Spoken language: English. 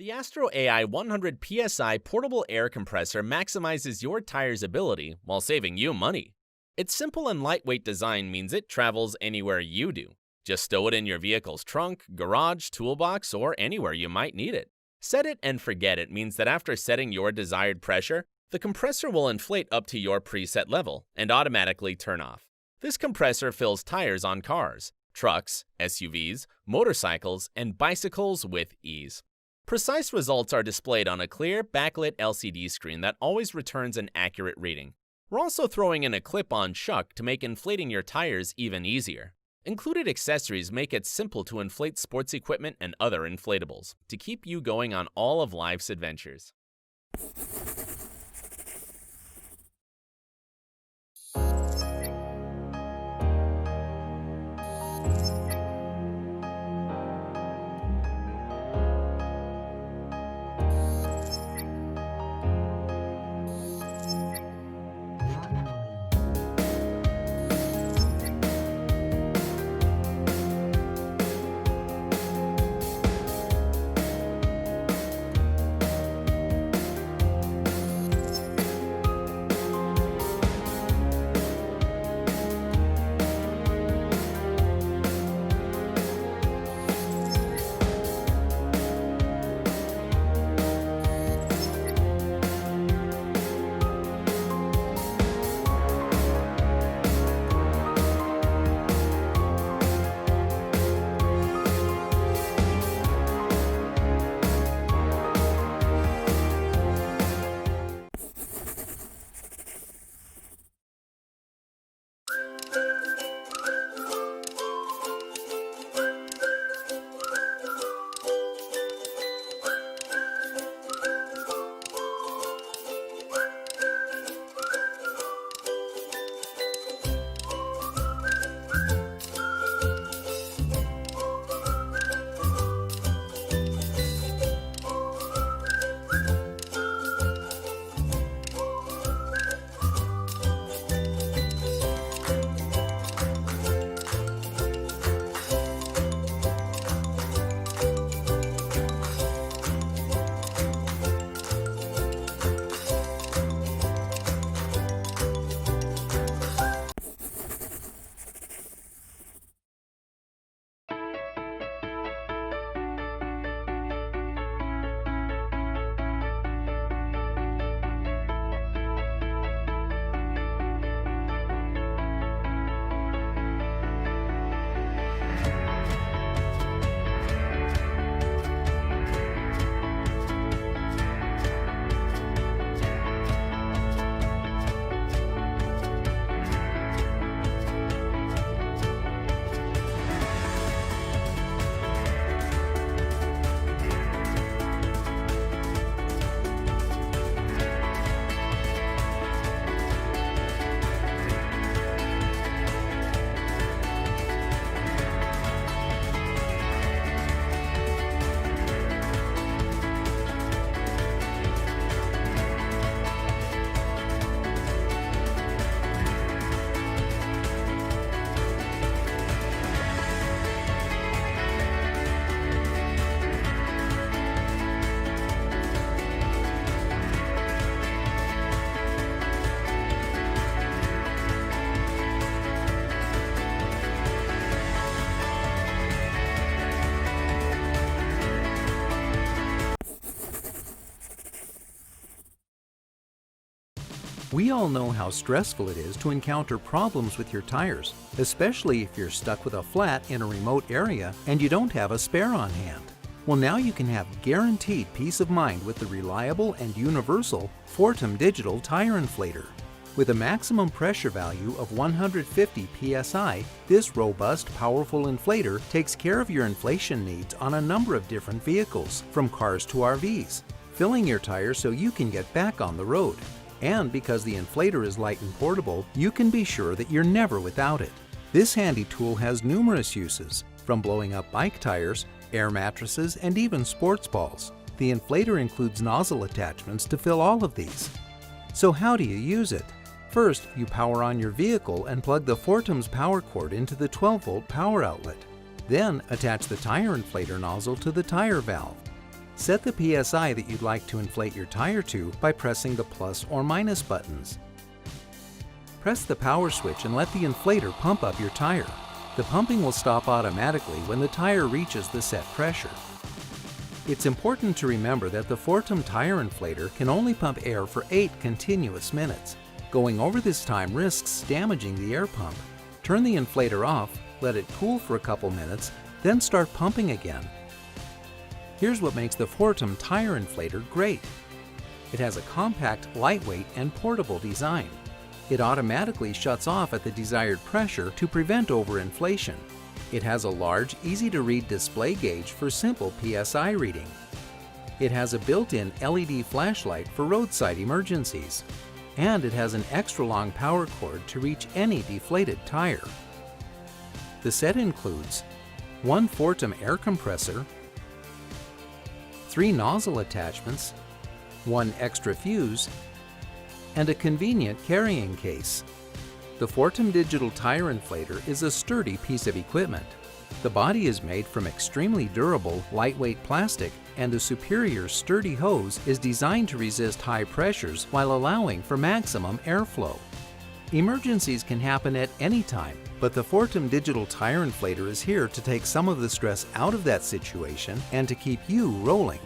The AstroAI 100 PSI portable air compressor maximizes your tire's ability while saving you money. Its simple and lightweight design means it travels anywhere you do. Just stow it in your vehicle's trunk, garage, toolbox, or anywhere you might need it. Set it and forget it means that after setting your desired pressure, the compressor will inflate up to your preset level and automatically turn off. This compressor fills tires on cars, trucks, SUVs, motorcycles, and bicycles with ease. Precise results are displayed on a clear, backlit LCD screen that always returns an accurate reading. We're also throwing in a clip-on shuck to make inflating your tires even easier. Included accessories make it simple to inflate sports equipment and other inflatables to keep you going on all of life's adventures. We all know how stressful it is to encounter problems with your tires, especially if you're stuck with a flat in a remote area and you don't have a spare on hand. Well, now you can have guaranteed peace of mind with the reliable and universal Fortem digital tire inflator. With a maximum pressure value of 150 psi, this robust, powerful inflator takes care of your inflation needs on a number of different vehicles, from cars to RVs, filling your tires so you can get back on the road. And because the inflator is light and portable, you can be sure that you're never without it. This handy tool has numerous uses, from blowing up bike tires, air mattresses, and even sports balls. The inflator includes nozzle attachments to fill all of these. So how do you use it? First, you power on your vehicle and plug the Fortem's power cord into the 12-volt power outlet. Then attach the tire inflator nozzle to the tire valve. Set the PSI that you'd like to inflate your tire to by pressing the plus or minus buttons. Press the power switch and let the inflator pump up your tire. The pumping will stop automatically when the tire reaches the set pressure. It's important to remember that the Fortem tire inflator can only pump air for 8 continuous minutes. Going over this time risks damaging the air pump. Turn the inflator off, let it cool for a couple minutes, then start pumping again. Here's what makes the Fortem tire inflator great. It has a compact, lightweight, and portable design. It automatically shuts off at the desired pressure to prevent overinflation. It has a large, easy-to-read display gauge for simple PSI reading. It has a built-in LED flashlight for roadside emergencies. And it has an extra-long power cord to reach any deflated tire. The set includes one Fortem air compressor, 3 nozzle attachments, 1 extra fuse, and a convenient carrying case. The Fortem digital tire inflator is a sturdy piece of equipment. The body is made from extremely durable, lightweight plastic, and the superior sturdy hose is designed to resist high pressures while allowing for maximum airflow. Emergencies can happen at any time, but the Fortem digital tire inflator is here to take some of the stress out of that situation and to keep you rolling.